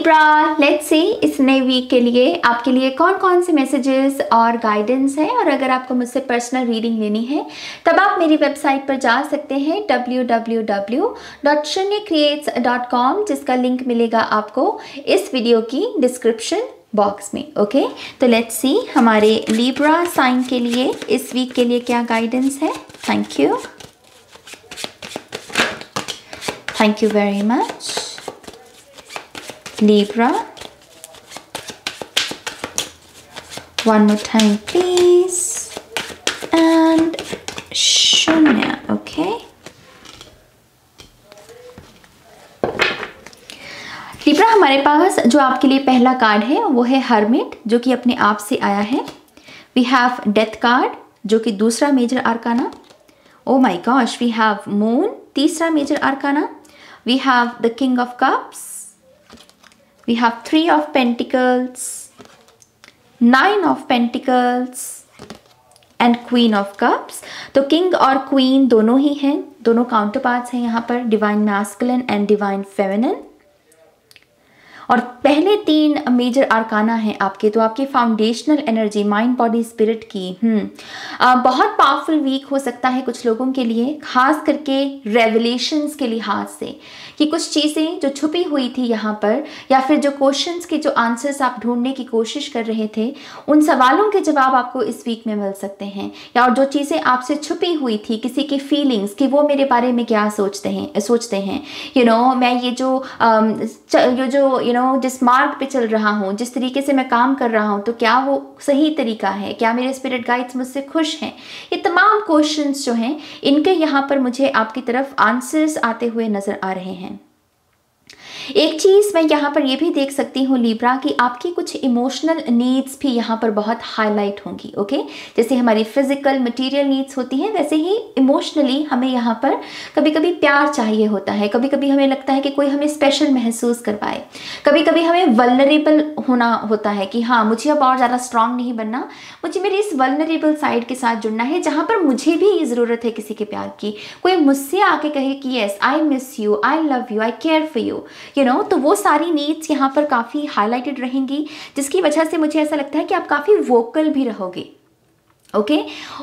Libra, let's see इस नए week के लिए आपके लिए कौन कौन से मैसेजेस और गाइडेंस है। और अगर आपको मुझसे पर्सनल रीडिंग लेनी है तब आप मेरी वेबसाइट पर जा सकते हैं www.shunyacreates.com, जिसका लिंक मिलेगा आपको इस वीडियो की डिस्क्रिप्शन बॉक्स में। ओके, तो लेट्स सी हमारे लिब्रा साइन के लिए इस वीक के लिए क्या गाइडेंस है। Thank you, thank you very much. Libra, one more time please, and Shunya. Okay, Libra, हमारे पास जो आपके लिए पहला कार्ड है वो है हर्मिट, जो कि अपने आप से आया है। वी हैव डेथ कार्ड, जो कि दूसरा major arcana. Oh my gosh, we have moon, तीसरा major arcana. We have the king of cups, we have 3 of Pentacles, 9 of Pentacles and Queen of Cups। तो किंग और queen दोनों ही हैं, दोनों counter parts हैं यहाँ पर, divine masculine and divine feminine. और पहले 3 मेजर आर्काना हैं आपके, तो आपकी foundational energy mind body spirit की बहुत पावरफुल वीक हो सकता है कुछ लोगों के लिए, खास करके रेवलेशंस के लिहाज से, कि कुछ चीज़ें जो छुपी हुई थी यहाँ पर, या फिर जो क्वेश्चंस के जो आंसर्स आप ढूंढने की कोशिश कर रहे थे, उन सवालों के जवाब आपको इस वीक में मिल सकते हैं। या और जो चीज़ें आपसे छुपी हुई थी, किसी की फीलिंग्स कि वो मेरे बारे में क्या सोचते हैं मैं ये जो जिस मार्ग पे चल रहा हूँ, जिस तरीके से मैं काम कर रहा हूँ, तो क्या वो सही तरीका है, क्या मेरे स्पिरिट गाइड्स मुझसे खुश हैं। ये तमाम क्वेश्चंस जो हैं, इनके यहाँ पर मुझे आपकी तरफ आंसर्स आते हुए नजर आ रहे हैं। एक चीज़ मैं यहाँ पर ये भी देख सकती हूँ लिब्रा, कि आपकी कुछ इमोशनल नीड्स भी यहाँ पर बहुत हाईलाइट होंगी। ओके, जैसे हमारी फिजिकल मटेरियल नीड्स होती हैं, वैसे ही इमोशनली हमें यहाँ पर कभी कभी प्यार चाहिए होता है, कभी कभी हमें लगता है कि कोई हमें स्पेशल महसूस करवाए, कभी कभी हमें वल्नरेबल होना होता है कि हाँ, मुझे अब और ज़्यादा स्ट्रांग नहीं बनना, मुझे मेरी इस वल्नरेबल साइड के साथ जुड़ना है, जहाँ पर मुझे भी ज़रूरत है किसी के प्यार की। कोई मुझसे आके कहे कि yes I miss you, I love you, I care for you, तो वो सारी नीड्स यहाँ पर काफ़ी हाईलाइटेड रहेंगी, जिसकी वजह से मुझे ऐसा लगता है कि आप काफ़ी वोकल भी रहोगे। ओके,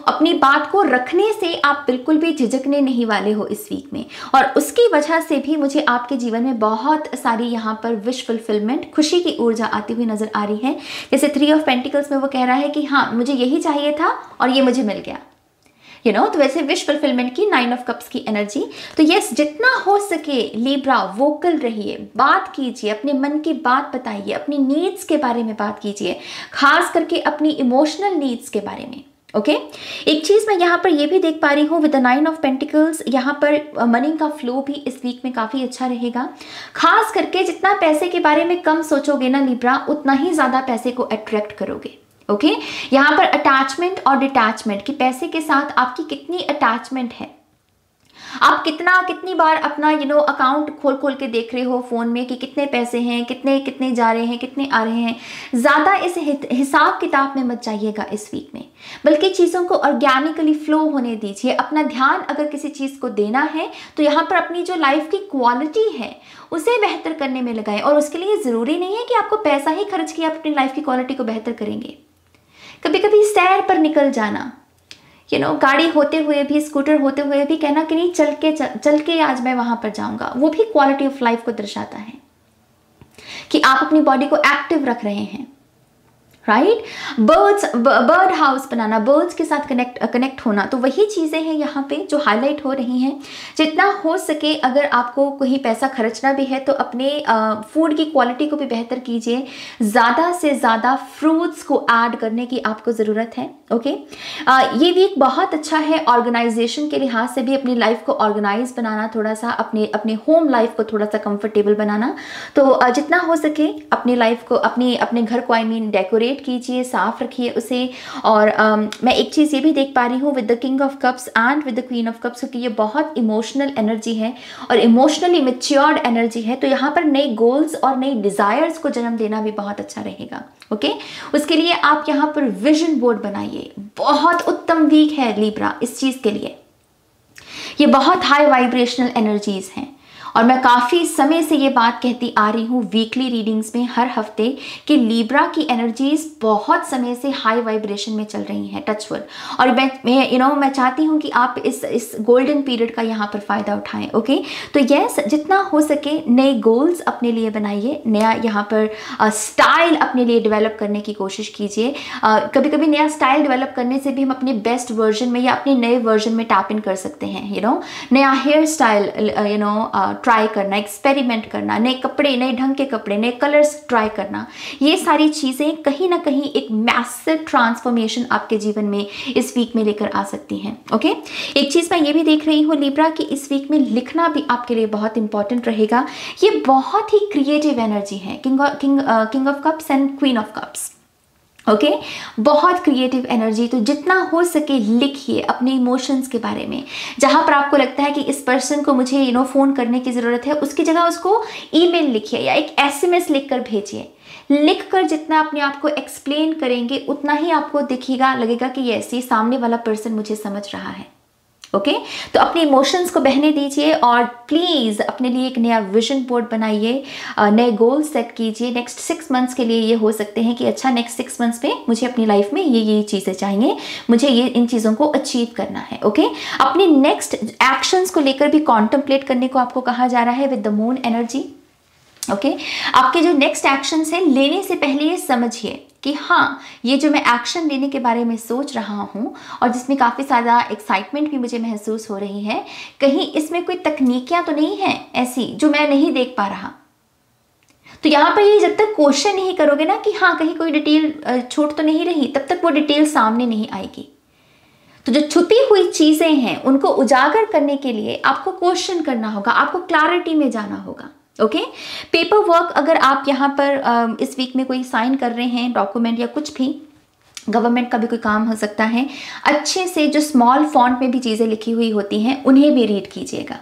अपनी बात को रखने से आप बिल्कुल भी झिझकने नहीं वाले हो इस वीक में, और उसकी वजह से भी मुझे आपके जीवन में बहुत सारी यहाँ पर विश फुलफिलमेंट, खुशी की ऊर्जा आती हुई नजर आ रही है। जैसे 3 ऑफ पेंटिकल्स में वो कह रहा है कि हाँ, मुझे यही चाहिए था और ये मुझे मिल गया। तो वैसे विश फुलफिलमेंट की 9 ऑफ कप्स की एनर्जी। तो यस, जितना हो सके लिब्रा वोकल रहिए, बात कीजिए, अपने मन की बात बताइए, अपनी नीड्स के बारे में बात कीजिए, खास करके अपनी इमोशनल नीड्स के बारे में। ओके, एक चीज़ मैं यहाँ पर ये भी देख पा रही हूँ विद द 9 ऑफ पेंटिकल्स, यहाँ पर मनी का फ्लो भी इस वीक में काफ़ी अच्छा रहेगा। खास करके जितना पैसे के बारे में कम सोचोगे ना लिब्रा, उतना ही ज़्यादा पैसे को अट्रैक्ट करोगे। ओके, यहाँ पर अटैचमेंट और डिटैचमेंट, कि पैसे के साथ आपकी कितनी अटैचमेंट है, आप कितनी बार अपना अकाउंट खोल के देख रहे हो फोन में कि कितने पैसे हैं, कितने जा रहे हैं, कितने आ रहे हैं। ज़्यादा इस हिसाब किताब में मत जाइएगा इस वीक में, बल्कि चीज़ों को ऑर्गेनिकली फ्लो होने दीजिए। अपना ध्यान अगर किसी चीज़ को देना है तो यहाँ पर अपनी जो लाइफ की क्वालिटी है उसे बेहतर करने में लगाएं, और उसके लिए ज़रूरी नहीं है कि आपको पैसा ही खर्च किया अपनी लाइफ की क्वालिटी को बेहतर करेंगे। कभी कभी सैर पर निकल जाना, गाड़ी होते हुए भी, स्कूटर होते हुए भी कहना कि नहीं, चल के आज मैं वहां पर जाऊंगा, वो भी क्वालिटी ऑफ लाइफ को दर्शाता है कि आप अपनी बॉडी को एक्टिव रख रहे हैं। राइट, बर्ड हाउस बनाना, बर्ड्स के साथ कनेक्ट होना, तो वही चीज़ें हैं यहाँ पे जो हाईलाइट हो रही हैं। जितना हो सके, अगर आपको कहीं पैसा खर्चना भी है तो अपने फूड की क्वालिटी को भी बेहतर कीजिए। ज़्यादा से ज़्यादा फ्रूट्स को ऐड करने की आपको ज़रूरत है। ओके, ये वीक बहुत अच्छा है ऑर्गेनाइजेशन के लिहाज से भी, अपनी लाइफ को ऑर्गेनाइज बनाना, थोड़ा सा अपने होम लाइफ को थोड़ा सा कंफर्टेबल बनाना। तो जितना हो सके अपनी लाइफ को, अपने घर को डेकोरेट कीजिए, साफ रखिए उसे। और मैं एक चीज़ ये भी देख पा रही हूँ with the king of cups and with the queen of cups, क्योंकि ये बहुत इमोशनल एनर्जी है और इमोशनली मैच्योर्ड एनर्जी है। तो यहाँ पर नए गोल्स और नई डिज़ायर्स को जन्म देना भी बहुत अच्छा रहेगा। ओके, उसके लिए आप यहाँ पर विजन बोर्ड बनाइए। बहुत उत्तम वीक है लिब्रा इस चीज़ के लिए। ये बहुत हाई वाइब्रेशनल एनर्जीज हैं और मैं काफ़ी समय से ये बात कहती आ रही हूँ वीकली रीडिंग्स में हर हफ्ते कि लीब्रा की एनर्जीज बहुत समय से हाई वाइब्रेशन में चल रही हैं, टचवुड। और मैं चाहती हूँ कि आप इस गोल्डन पीरियड का यहाँ पर फ़ायदा उठाएं। ओके, तो यस, जितना हो सके नए गोल्स अपने लिए बनाइए, नया यहाँ पर स्टाइल अपने लिए डेवलप करने की कोशिश कीजिए। कभी कभी नया स्टाइल डेवलप करने से भी हम अपने बेस्ट वर्जन में या अपने नए वर्जन में टैप इन कर सकते हैं। नया हेयर स्टाइल ट्राई करना, एक्सपेरिमेंट करना, नए कपड़े, नए ढंग के कपड़े, नए कलर्स ट्राई करना, ये सारी चीज़ें कहीं ना कहीं एक मैसिव ट्रांसफॉर्मेशन आपके जीवन में इस वीक में लेकर आ सकती हैं। ओके, एक चीज़ मैं ये भी देख रही हूँ लिब्रा कि इस वीक में लिखना भी आपके लिए बहुत इंपॉर्टेंट रहेगा। ये बहुत ही क्रिएटिव एनर्जी है, king of cups and queen of cups. Okay, बहुत क्रिएटिव एनर्जी। तो जितना हो सके लिखिए अपने इमोशंस के बारे में। जहाँ पर आपको लगता है कि इस पर्सन को मुझे फ़ोन करने की ज़रूरत है, उसकी जगह उसको ईमेल लिखिए या एक SMS लिखकर भेजिए। लिखकर जितना अपने आप को एक्सप्लेन करेंगे उतना ही आपको दिखेगा, लगेगा कि यस, ये सामने वाला पर्सन मुझे समझ रहा है। ओके, तो अपने इमोशंस को बहने दीजिए और प्लीज़ अपने लिए एक नया विजन बोर्ड बनाइए, नए गोल सेट कीजिए। नेक्स्ट 6 मंथ्स के लिए ये हो सकते हैं कि अच्छा, नेक्स्ट 6 मंथ्स में मुझे अपनी लाइफ में ये चीज़ें चाहिए, मुझे ये इन चीज़ों को अचीव करना है। ओके, अपने नेक्स्ट एक्शंस को लेकर भी कॉन्टम्पलेट करने को आपको कहा जा रहा है with the moon energy. Okay, आपके जो नेक्स्ट एक्शंस हैं लेने से पहले ये समझिए कि हाँ, ये जो मैं एक्शन लेने के बारे में सोच रहा हूँ और जिसमें काफ़ी ज़्यादा एक्साइटमेंट भी मुझे महसूस हो रही है, कहीं इसमें कोई तकनीकियाँ तो नहीं हैं ऐसी जो मैं नहीं देख पा रहा। तो यहाँ पर ये जब तक क्वेश्चन नहीं करोगे ना कि हाँ कहीं कोई डिटेल छूट तो नहीं रही, तब तक वो डिटेल सामने नहीं आएगी। तो जो छुपी हुई चीज़ें हैं उनको उजागर करने के लिए आपको क्वेश्चन करना होगा, आपको क्लैरिटी में जाना होगा। ओके, पेपर वर्क अगर आप यहाँ पर इस वीक में कोई साइन कर रहे हैं, डॉक्यूमेंट या कुछ भी, गवर्नमेंट का भी कोई काम हो सकता है, अच्छे से जो स्मॉल फॉन्ट में भी चीज़ें लिखी हुई होती हैं उन्हें भी रीड कीजिएगा।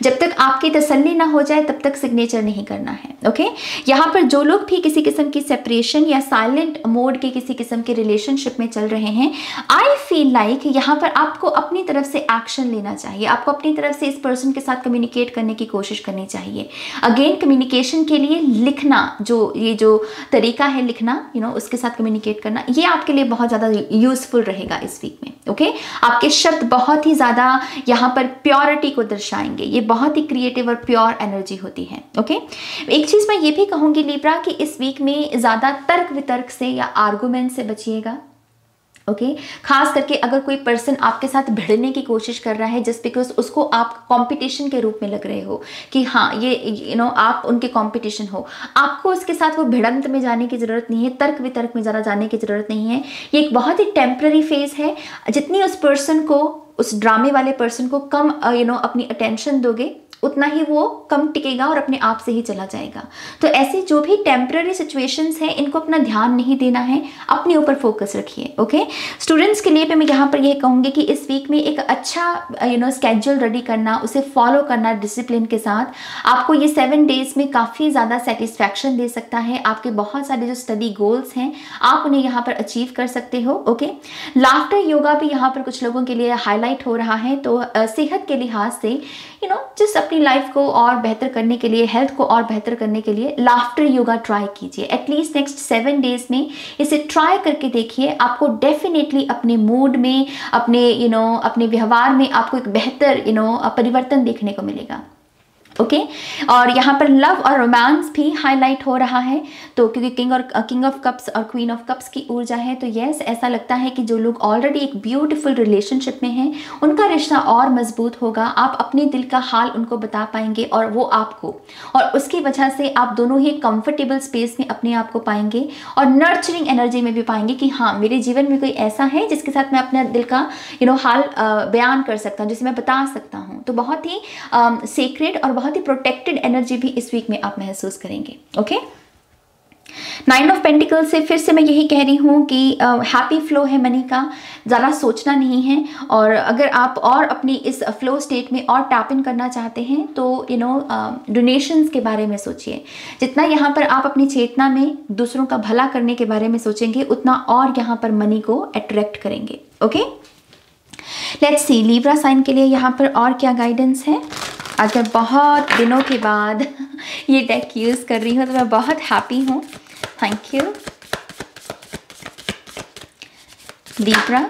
जब तक आपकी तसल्ली ना हो जाए तब तक सिग्नेचर नहीं करना है। ओके, यहाँ पर जो लोग भी किसी किस्म की सेपरेशन या साइलेंट मोड के किसी किस्म के रिलेशनशिप में चल रहे हैं, आई फील लाइक यहाँ पर आपको अपनी तरफ से एक्शन लेना चाहिए। आपको अपनी तरफ से इस पर्सन के साथ कम्युनिकेट करने की कोशिश करनी चाहिए। अगेन, कम्युनिकेशन के लिए लिखना, ये जो तरीका है लिखना, उसके साथ कम्युनिकेट करना, ये आपके लिए बहुत ज़्यादा यूजफुल रहेगा इस वीक में। ओके, आपके शब्द बहुत ही ज़्यादा यहाँ पर प्योरिटी को दर्शाएंगे। ये बहुत ही क्रिएटिव और प्योर एनर्जी होती है। ओके, एक चीज मैं ये भी कहूंगी लिब्रा कि इस वीक में ज्यादा तर्क वितर्क से या आर्गुमेंट से बचिएगा। ओके, खास करके अगर कोई पर्सन आपके साथ भिड़ने की कोशिश कर रहा है जस्ट बिकॉज उसको आप कंपटीशन के रूप में लग रहे हो कि हाँ ये आप उनके कंपटीशन हो, आपको उसके साथ वो भिड़ंत में जाने की ज़रूरत नहीं है, तर्क वितर्क में ज़रा जाने की ज़रूरत नहीं है। ये एक बहुत ही टेम्पररी फेज है। जितनी उस पर्सन को, उस ड्रामे वाले पर्सन को कम अपनी अटेंशन दोगे उतना ही वो कम टिकेगा और अपने आप से ही चला जाएगा। तो ऐसे जो भी टेम्पररी सिचुएशंस हैं इनको अपना ध्यान नहीं देना है, अपने ऊपर फोकस रखिए। ओके, स्टूडेंट्स के लिए भी मैं यहाँ पर यह कहूँगी कि इस वीक में एक अच्छा स्केड्यूल रेडी करना, उसे फॉलो करना डिसिप्लिन के साथ, आपको ये 7 डेज में काफ़ी ज़्यादा सेटिस्फैक्शन दे सकता है। आपके बहुत सारे जो स्टडी गोल्स हैं आप उन्हें यहाँ पर अचीव कर सकते हो। ओके, लाफ्टर योगा भी यहाँ पर कुछ लोगों के लिए हाईलाइट हो रहा है। तो सेहत के लिहाज से जिस अपनी लाइफ को और बेहतर करने के लिए, हेल्थ को और बेहतर करने के लिए लाफ्टर योगा ट्राई कीजिए। एटलीस्ट नेक्स्ट 7 डेज में इसे ट्राई करके देखिए। आपको डेफिनेटली अपने मूड में, अपने व्यवहार में आपको एक बेहतर परिवर्तन देखने को मिलेगा। ओके, और यहाँ पर लव और रोमांस भी हाईलाइट हो रहा है। तो क्योंकि किंग ऑफ कप्स और क्वीन ऑफ कप्स की ऊर्जा है, तो यस, ऐसा लगता है कि जो लोग ऑलरेडी एक ब्यूटीफुल रिलेशनशिप में हैं उनका रिश्ता और मजबूत होगा। आप अपने दिल का हाल उनको बता पाएंगे और वो आपको, और उसकी वजह से आप दोनों ही कंफर्टेबल स्पेस में अपने आप को पाएंगे और नर्चरिंग एनर्जी में भी पाएंगे कि हाँ, मेरे जीवन में कोई ऐसा है जिसके साथ मैं अपने दिल का हाल बयान कर सकता हूँ, जिसे मैं बता सकता हूँ। तो बहुत ही सीक्रेट और बहुत ही प्रोटेक्टेड एनर्जी भी इस वीक में आप महसूस करेंगे। ओके, 9 ऑफ पेंटिकल से फिर से मैं यही कह रही हूँ कि हैप्पी फ्लो है मनी का, ज़्यादा सोचना नहीं है। और अगर आप और अपनी इस फ्लो स्टेट में और टैप इन करना चाहते हैं तो डोनेशंस के बारे में सोचिए। जितना यहाँ पर आप अपनी चेतना में दूसरों का भला करने के बारे में सोचेंगे उतना और यहाँ पर मनी को अट्रैक्ट करेंगे। Okay, let's see Libra sign के लिए यहाँ पर और क्या गाइडेंस है। आज मैं बहुत दिनों के बाद ये डेक यूज़ कर रही हूँ, तो मैं बहुत हैप्पी हूँ। Thank you Libra.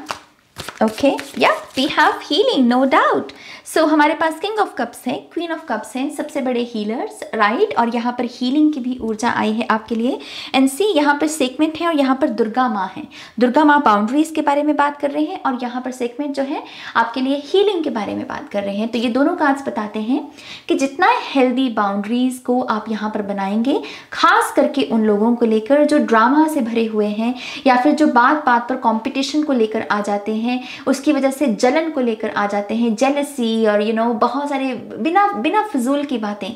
Okay, yeah, we have healing, no doubt. सो हमारे पास किंग ऑफ कप्स है, क्वीन ऑफ कप्स हैं, सबसे बड़े हीलर्स, राइट। और यहाँ पर हीलिंग की भी ऊर्जा आई है आपके लिए। एंड सी, यहाँ पर सेगमेंट है और यहाँ पर दुर्गा माँ है। दुर्गा माँ बाउंड्रीज के बारे में बात कर रहे हैं और यहाँ पर सेगमेंट जो है आपके लिए हीलिंग के बारे में बात कर रहे हैं। तो ये दोनों कार्ड्स बताते हैं कि जितना हेल्दी बाउंड्रीज को आप यहाँ पर बनाएंगे, खास करके उन लोगों को लेकर जो ड्रामा से भरे हुए हैं या फिर जो बात बात पर कॉम्पिटिशन को लेकर आ जाते हैं, उसकी वजह से जलन को लेकर आ जाते हैं, जेलसी और बहुत सारे बिना फिजूल की बातें,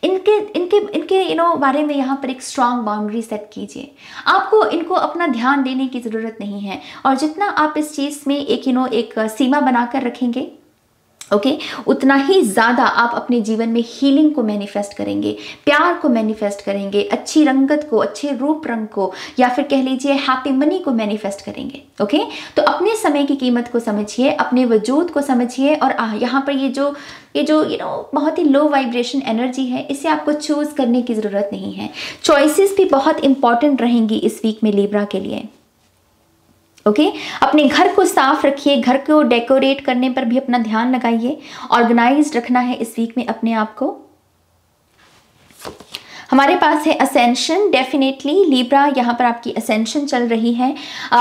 इनके बारे में यहाँ पर एक स्ट्रांग बाउंड्री सेट कीजिए। आपको इनको अपना ध्यान देने की ज़रूरत नहीं है और जितना आप इस चीज़ में एक सीमा बनाकर रखेंगे, ओके, उतना ही ज़्यादा आप अपने जीवन में हीलिंग को मैनिफेस्ट करेंगे, प्यार को मैनिफेस्ट करेंगे, अच्छी रंगत को, अच्छे रूप रंग को, या फिर कह लीजिए हैप्पी मनी को मैनिफेस्ट करेंगे। ओके, तो अपने समय की कीमत को समझिए, अपने वजूद को समझिए और यहाँ पर ये जो बहुत ही लो वाइब्रेशन एनर्जी है, इसे आपको चूज करने की ज़रूरत नहीं है। चॉइसेस भी बहुत इंपॉर्टेंट रहेंगी इस वीक में लिब्रा के लिए। ओके, अपने घर को साफ रखिए, घर को डेकोरेट करने पर भी अपना ध्यान लगाइए, ऑर्गेनाइज्ड रखना है इस वीक में अपने आप को। हमारे पास है असेंशन, डेफिनेटली लिब्रा, यहाँ पर आपकी असेंशन चल रही है।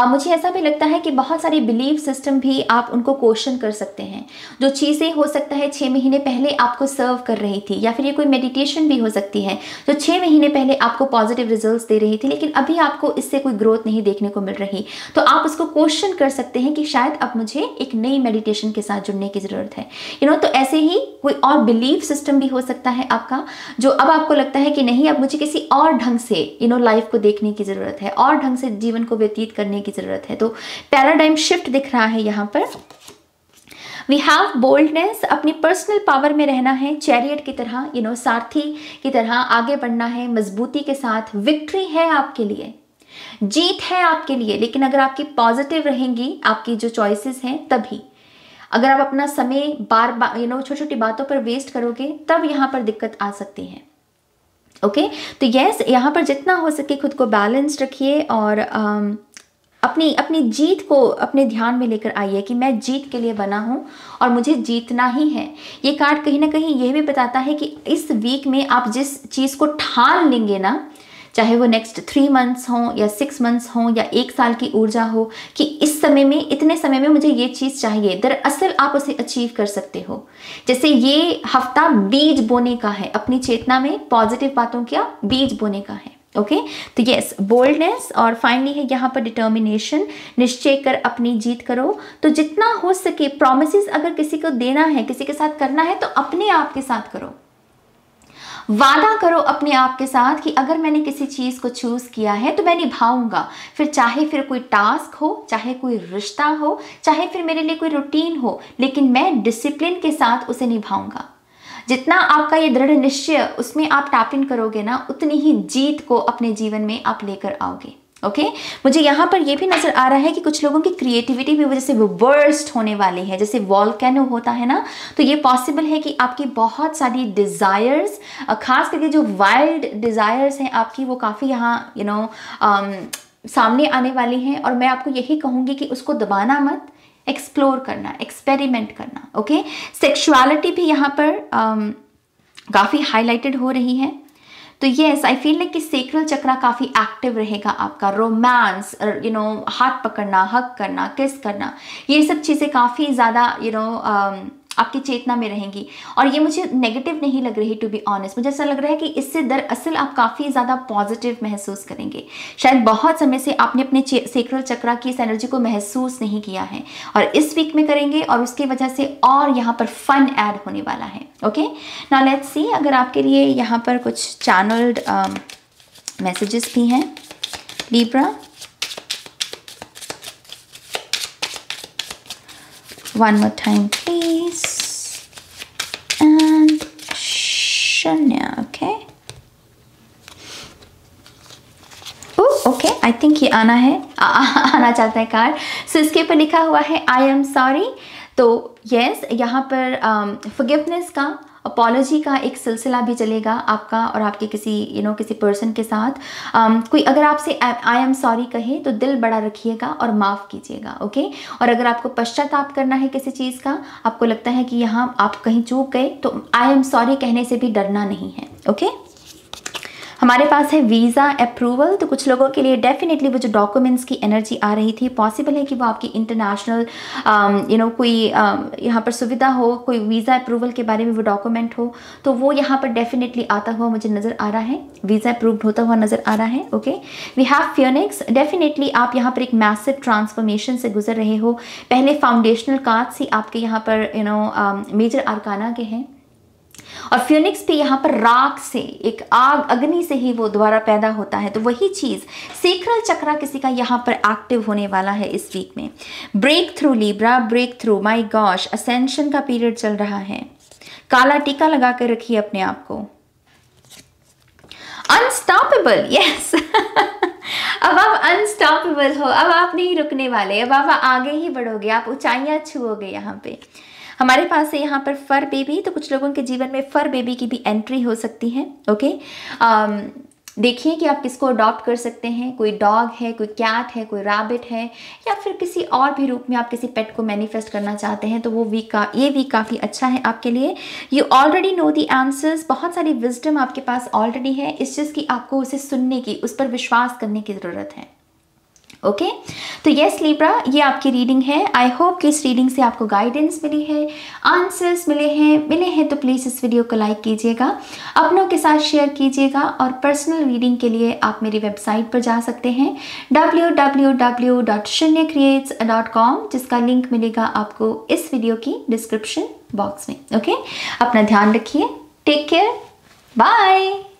मुझे ऐसा भी लगता है कि बहुत सारी बिलीफ सिस्टम भी आप उनको क्वेश्चन कर सकते हैं। जो चीज़ें हो सकता है 6 महीने पहले आपको सर्व कर रही थी, या फिर ये कोई मेडिटेशन भी हो सकती है जो 6 महीने पहले आपको पॉजिटिव रिजल्ट्स दे रही थी, लेकिन अभी आपको इससे कोई ग्रोथ नहीं देखने को मिल रही। तो आप उसको क्वेश्चन कर सकते हैं कि शायद अब मुझे एक नई मेडिटेशन के साथ जुड़ने की ज़रूरत है। तो ऐसे ही कोई और बिलीफ सिस्टम भी हो सकता है आपका, जो अब आपको लगता है कि नहीं, अब मुझे किसी और ढंग से लाइफ को देखने की ज़रूरत है, और ढंग से जीवन को व्यतीत करने की ज़रूरत है। तो पैराडाइम शिफ्ट दिख रहा है यहाँ पर। वी हैव बोल्डनेस, अपनी पर्सनल पावर में रहना है, चैरियट की तरह, सारथी की तरह आगे बढ़ना है मजबूती के साथ। विक्ट्री है आपके लिए, जीत है आपके लिए, लेकिन अगर आपकी पॉजिटिव रहेंगी आपकी जो चॉइसेस हैं, तभी। अगर आप अपना समय बार बार छोटी छोटी बातों पर वेस्ट करोगे, तब यहाँ पर दिक्कत आ सकती है। ओके, तो यस, यहाँ पर जितना हो सके खुद को बैलेंस रखिए और अपनी जीत को अपने ध्यान में लेकर आइए कि मैं जीत के लिए बना हूँ और मुझे जीतना ही है। ये कार्ड कहीं ना कहीं ये भी बताता है कि इस वीक में आप जिस चीज़ को ठान लेंगे ना, चाहे वो नेक्स्ट 3 मंथ्स हों या 6 मंथ्स हों या 1 साल की ऊर्जा हो, कि इस समय में, इतने समय में मुझे ये चीज़ चाहिए, दरअसल आप उसे अचीव कर सकते हो। जैसे ये हफ्ता बीज बोने का है, अपनी चेतना में पॉजिटिव बातों का बीज बोने का है। ओके, तो यस, बोल्डनेस और फाइनली है यहाँ पर डिटर्मिनेशन, निश्चय कर अपनी जीत करो। तो जितना हो सके प्रॉमिसेस अगर किसी को देना है, किसी के साथ करना है, तो अपने आप के साथ करो। वादा करो अपने आप के साथ कि अगर मैंने किसी चीज़ को चूज़ किया है तो मैं निभाऊंगा, फिर कोई टास्क हो, चाहे कोई रिश्ता हो, चाहे फिर मेरे लिए कोई रूटीन हो, लेकिन मैं डिसिप्लिन के साथ उसे निभाऊंगा। जितना आपका ये दृढ़ निश्चय उसमें आप टैप इन करोगे ना, उतनी ही जीत को अपने जीवन में आप लेकर आओगे। ओके, मुझे यहाँ पर ये भी नजर आ रहा है कि कुछ लोगों की क्रिएटिविटी भी वजह से वो बर्स्ट होने वाली है, जैसे वॉल्केनो होता है ना, तो ये पॉसिबल है कि आपकी बहुत सारी डिज़ायर्स, खास करके जो वाइल्ड डिज़ायर्स हैं आपकी, वो काफ़ी यहाँ सामने आने वाली हैं। और मैं आपको यही कहूँगी कि उसको दबाना मत, एक्सप्लोर करना, एक्सपेरिमेंट करना। ओके, सेक्सुअलिटी भी यहाँ पर काफ़ी हाईलाइटेड हो रही है। तो येस, आई फील लाइक कि सेक्रल चक्रा काफ़ी एक्टिव रहेगा आपका। रोमांस, हाथ पकड़ना, हक करना, किस करना, ये सब चीज़ें काफ़ी ज़्यादा आपकी चेतना में रहेंगी। और ये मुझे नेगेटिव नहीं लग रही, टू बी ऑनेस्ट। मुझे ऐसा लग रहा है कि इससे दरअसल आप काफ़ी ज़्यादा पॉजिटिव महसूस करेंगे। शायद बहुत समय से आपने अपने सेक्रल चक्रा की इस एनर्जी को महसूस नहीं किया है, और इस वीक में करेंगे, और उसकी वजह से और यहाँ पर फन ऐड होने वाला है। ओके, नाउ लेट्स सी अगर आपके लिए यहाँ पर कुछ चैनल्ड मैसेजेस भी हैं Libra. One more time, please. And Shanya, okay? Okay, I think ये आना है, आना चाहता है कार्ड। सो इसके ऊपर लिखा हुआ है आई एम सॉरी। तो यस, यहाँ पर फॉरगिवनेस का अपॉलॉजी का एक सिलसिला भी चलेगा आपका और आपके किसी किसी पर्सन के साथ। कोई अगर आपसे आई एम सॉरी कहे तो दिल बड़ा रखिएगा और माफ़ कीजिएगा, ओके। और अगर आपको पश्चाताप करना है किसी चीज़ का, आपको लगता है कि यहाँ आप कहीं चूक गए, तो आई एम सॉरी कहने से भी डरना नहीं है, ओके। हमारे पास है वीज़ा अप्रूवल। तो कुछ लोगों के लिए डेफिनेटली वो जो डॉक्यूमेंट्स की एनर्जी आ रही थी, पॉसिबल है कि वो आपकी इंटरनेशनल कोई यहाँ पर सुविधा हो, कोई वीज़ा अप्रूवल के बारे में वो डॉक्यूमेंट हो, तो वो यहाँ पर डेफिनेटली आता हुआ मुझे नज़र आ रहा है, वीज़ा अप्रूव्ड होता हुआ नज़र आ रहा है, okay. We have phoenix. Definitely आप यहाँ पर एक मैसिव ट्रांसफॉर्मेशन से गुजर रहे हो। पहले फाउंडेशनल कार्ड्स ही आपके यहाँ पर मेजर आर्काना के हैं, और फियोनिक्स पे यहाँ पर राख से, एक आग, अग्नि से ही वो दोबारा पैदा होता है। तो वही चीज़ सेक्रल चक्रा किसी का यहाँ पर एक्टिव होने वाला है इस वीक में। Breakthrough Libra, breakthrough, my gosh, ascension का पीरियड चल रहा है। काला टीका लगा कर रखिए अपने आप को। अनस्टॉपेबल, यस अब आप अनस्टॉपेबल हो, अब आप नहीं रुकने वाले, अब आप आगे ही बढ़ोगे, आप ऊंचाइयां छुओगे। यहाँ पे हमारे पास है यहाँ पर फर बेबी। तो कुछ लोगों के जीवन में फर बेबी की भी एंट्री हो सकती है, ओके। देखिए कि आप किसको अडॉप्ट कर सकते हैं। कोई डॉग है, कोई कैट है, कोई रैबिट है, या फिर किसी और भी रूप में आप किसी पेट को मैनिफेस्ट करना चाहते हैं, तो वो ये वीक काफ़ी अच्छा है आपके लिए। You already know the answers. बहुत सारी विजडम आपके पास ऑलरेडी है, इस चीज़ की आपको उसे सुनने की, उस पर विश्वास करने की ज़रूरत है, ओके। तो यस लिब्रा, ये आपकी रीडिंग है। आई होप कि इस रीडिंग से आपको गाइडेंस मिली है, आंसर्स मिले हैं तो प्लीज़ इस वीडियो को लाइक कीजिएगा, अपनों के साथ शेयर कीजिएगा, और पर्सनल रीडिंग के लिए आप मेरी वेबसाइट पर जा सकते हैं www.shunyacreates.com, जिसका लिंक मिलेगा आपको इस वीडियो की डिस्क्रिप्शन बॉक्स में, ओके। अपना ध्यान रखिए, टेक केयर, बाय।